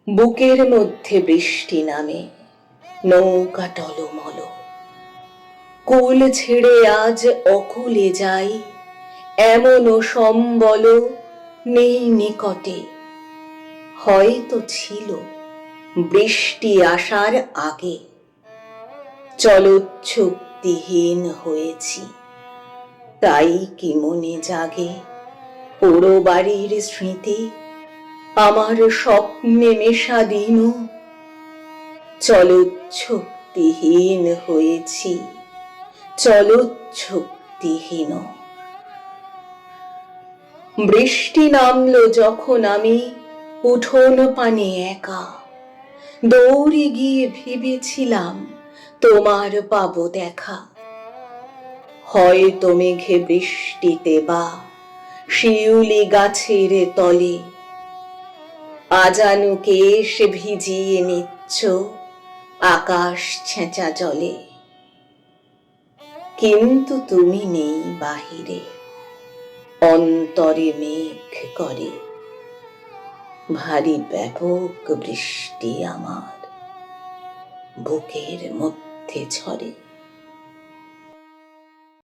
বুকের মধ্যে বৃষ্টি নামে, নৌকা টলমল। কুল ছেড়ে আজ অকুলে যাই, এমনও সম্বল নেই নিকটে। হয়তো ছিল বৃষ্টি আসার আগে, চলচ্ছুক্তিহীন হয়েছি। তাই কি মনে জাগে পোড়ো বাড়ির স্মৃতি, আমার স্বপ্নে মেশা দিন। চলচ্ছুক্তিহীন হয়েছি, চলচ্ছুক্তিহীন। বৃষ্টি নামলো যখন আমি উঠোন পানে একা, দৌড়ে গিয়ে ভেবেছিলাম তোমার পাবো দেখা। হয়তো মেঘে বৃষ্টিতে বা শিউলি গাছের তলে আজানু কেশ ভিজিয়ে নিচ্ছ আকাশ ছেঁচা জলে। কিন্তু তুমি নেই বাহিরে, অন্তরে মেঘ করে ভারী ব্যাপক বৃষ্টি আমার বুকের মধ্যে ঝরে।